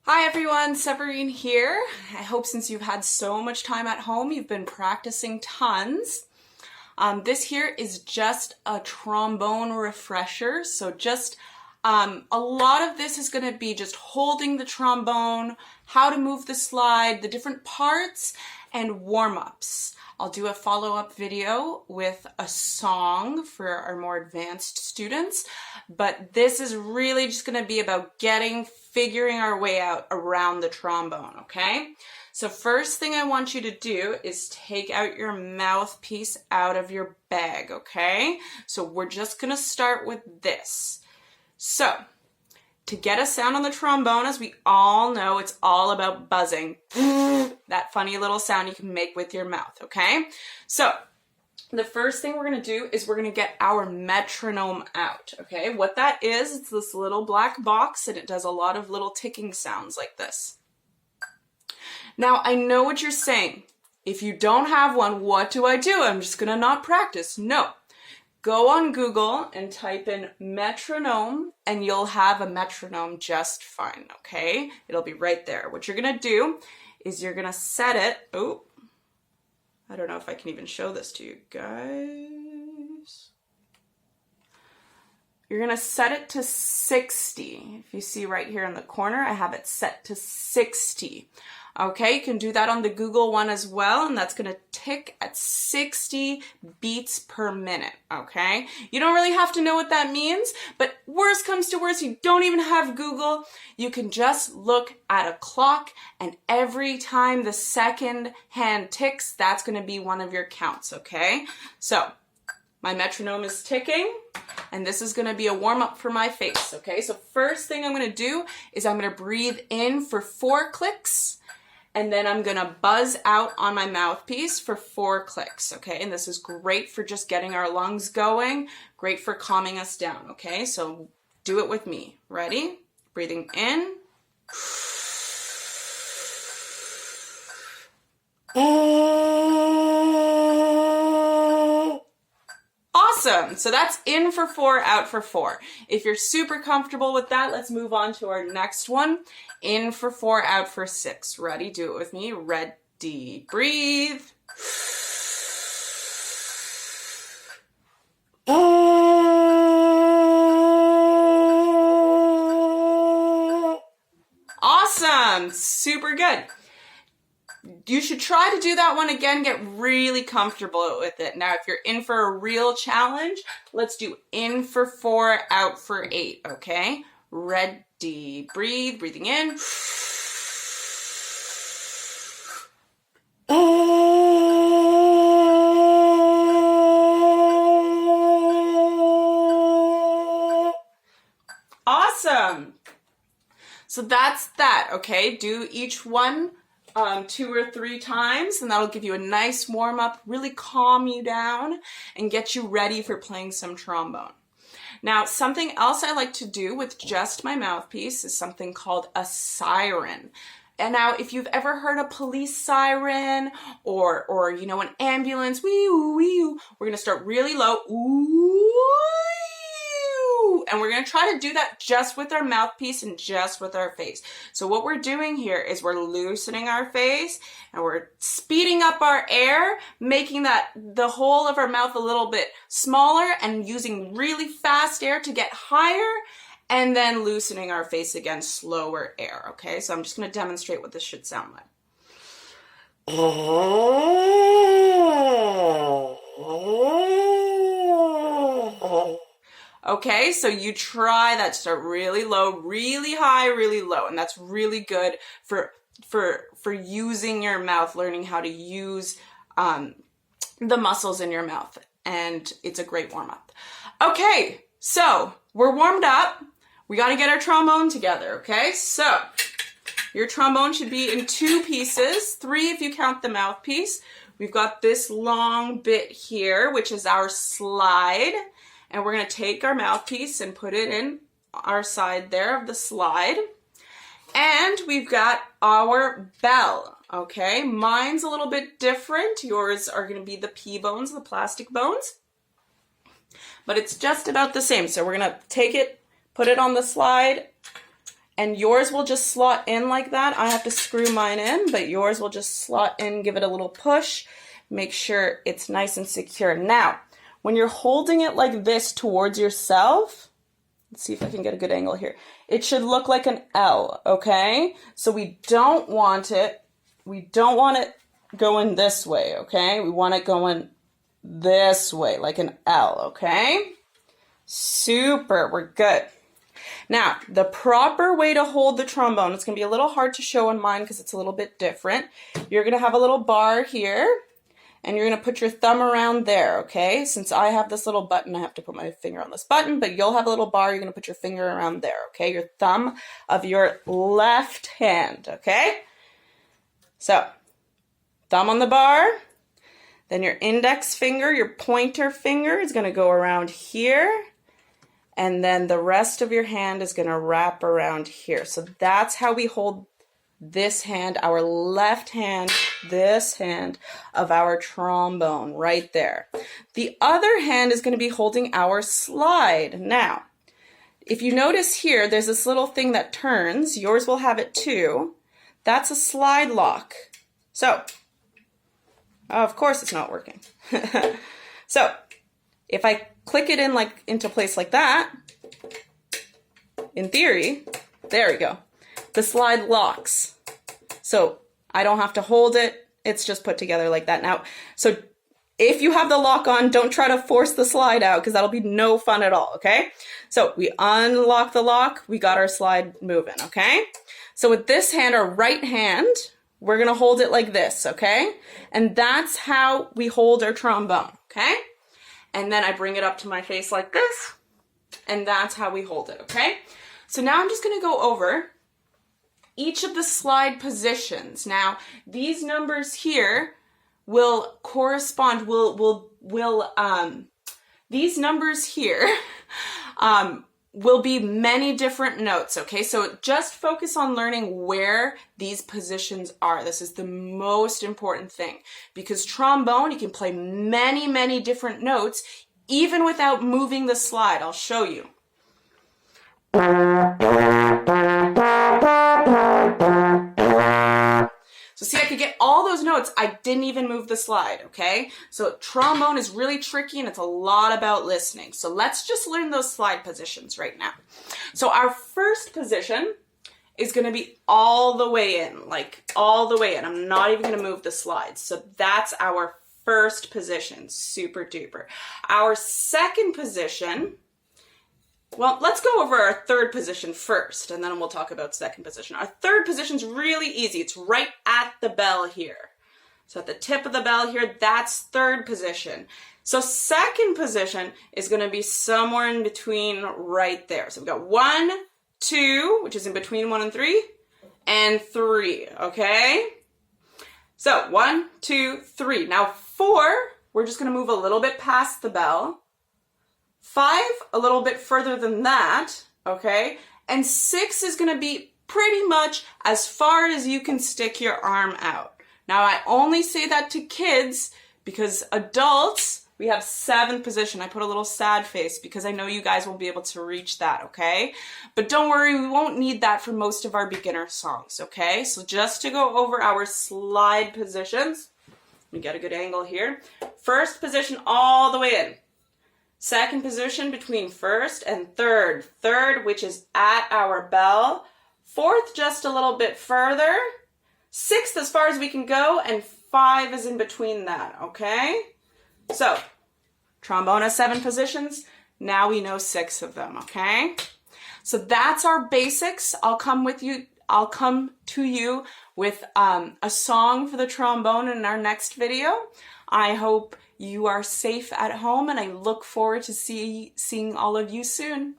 Hi everyone, Severine here. I hope since you've had so much time at home, you've been practicing tons. This here is just a trombone refresher. So just a lot of this is going to be just holding the trombone, how to move the slide, the different parts, and warm-ups. I'll do a follow-up video with a song for our more advanced students, but this is really just going to be about figuring our way out around the trombone, okay? So first thing I want you to do is take out your mouthpiece out of your bag, okay? So we're just going to start with this. So to get a sound on the trombone, as we all know, it's all about buzzing. That funny little sound you can make with your mouth, okay? So the first thing we're going to do is we're going to get our metronome out, okay? What that is, it's this little black box and it does a lot of little ticking sounds like this. Now, I know what you're saying. If you don't have one, what do? I'm just going to not practice. No. Go on Google and type in metronome and you'll have a metronome just fine, okay? It'll be right there. What you're going to do is you're going to set it. Oh, I don't know if I can even show this to you guys. You're going to set it to 60. If you see right here in the corner, I have it set to 60. Okay, you can do that on the Google one as well, and that's going to tick at 60 beats per minute, okay? You don't really have to know what that means, but worst comes to worst, you don't even have Google. You can just look at a clock, and every time the second hand ticks, that's going to be one of your counts, okay? So my metronome is ticking, and this is going to be a warm-up for my face, okay? So first thing I'm going to do is I'm going to breathe in for 4 clicks, and then I'm going to buzz out on my mouthpiece for 4 clicks, okay? And this is great for just getting our lungs going, great for calming us down, okay? So do it with me. Ready? Breathing in. Awesome. So that's in for 4, out for 4. If you're super comfortable with that, let's move on to our next one. In for 4, out for 6. Ready? Do it with me. Ready. Breathe. Awesome. Super good. You should try to do that one again, get really comfortable with it. Now, if you're in for a real challenge, let's do in for 4, out for 8, okay? Ready, breathe, breathing in. Awesome. So that's that, okay? Do each one 2 or 3 times, and that'll give you a nice warm up, really calm you down, and get you ready for playing some trombone. Now, something else I like to do with just my mouthpiece is something called a siren. And now, if you've ever heard a police siren or you know, an ambulance, wee-oo, wee-oo, we're gonna start really low, ooh, and we're going to try to do that just with our mouthpiece and just with our face. So what we're doing here is we're loosening our face and we're speeding up our air, making the whole of our mouth a little bit smaller and using really fast air to get higher, and then loosening our face again, slower air, okay? So I'm just going to demonstrate what this should sound like. Okay, so you try that, start really low, really high, really low, and that's really good for using your mouth, learning how to use the muscles in your mouth, and it's a great warm-up. Okay, so we're warmed up. We got to get our trombone together, okay? So your trombone should be in 2 pieces, 3 if you count the mouthpiece. We've got this long bit here, which is our slide. And we're going to take our mouthpiece and put it in our side there of the slide. And we've got our bell, okay? Mine's a little bit different. Yours are going to be the P bones, the plastic bones. But it's just about the same. So we're going to take it, put it on the slide, And yours will just slot in like that. I have to screw mine in, but yours will just slot in, give it a little push, make sure it's nice and secure. Now, when you're holding it like this towards yourself, let's see if I can get a good angle here. It should look like an L, okay? So we don't want it going this way, okay? We want it going this way, like an L, okay? Super, we're good. Now, the proper way to hold the trombone, it's going to be a little hard to show on mine because it's a little bit different. You're going to have a little bar here, and you're going to put your thumb around there, okay? Since I have this little button, I have to put my finger on this button, but you'll have a little bar, you're going to put your finger around there, okay? Your thumb of your left hand, okay? So, thumb on the bar, then your index finger, your pointer finger is going to go around here, and then the rest of your hand is going to wrap around here. So that's how we hold this hand, our left hand, this hand of our trombone right there. The other hand is going to be holding our slide. Now, if you notice here, there's this little thing that turns. Yours will have it too. That's a slide lock. So, of course it's not working. So, if I click it in into place like that, in theory, there we go. The slide locks. So I don't have to hold it. It's just put together like that. Now, so if you have the lock on, don't try to force the slide out because that'll be no fun at all, okay? So we unlock the lock, we got our slide moving, okay? So with this hand, our right hand, we're gonna hold it like this, okay? And that's how we hold our trombone, okay? And then I bring it up to my face like this, and that's how we hold it, okay? So now I'm just gonna go over each of the slide positions. Now, these numbers here will correspond, these numbers here will be many different notes, okay? So just focus on learning where these positions are. This is the most important thing because trombone, you can play many, many different notes even without moving the slide. I'll show you. So see, I could get all those notes. I didn't even move the slide, okay? So trombone is really tricky and it's a lot about listening. So let's just learn those slide positions right now. So our first position is going to be all the way in, like all the way in. I'm not even going to move the slide. So that's our first position, super duper. Our second position, well, let's go over our third position first, and then we'll talk about second position. Our third position is really easy. It's right at the bell here. So at the tip of the bell here, that's third position. So second position is going to be somewhere in between right there. So we've got 1, 2, which is in between 1 and 3, and 3, okay? So 1, 2, 3. Now 4, we're just going to move a little bit past the bell. 5, a little bit further than that, okay? And 6 is going to be pretty much as far as you can stick your arm out. Now, I only say that to kids because adults, we have 7th position. I put a little sad face because I know you guys won't be able to reach that, okay? But don't worry, we won't need that for most of our beginner songs, okay? So just to go over our slide positions, we get a good angle here. First position all the way in. Second position between first and third. Third, which is at our bell. Fourth, just a little bit further. 6th, as far as we can go. And 5 is in between that, okay? So, trombone has 7 positions. Now we know 6 of them, okay? So that's our basics. I'll come to you with a song for the trombone in our next video. I hope you are safe at home, and I look forward to seeing all of you soon.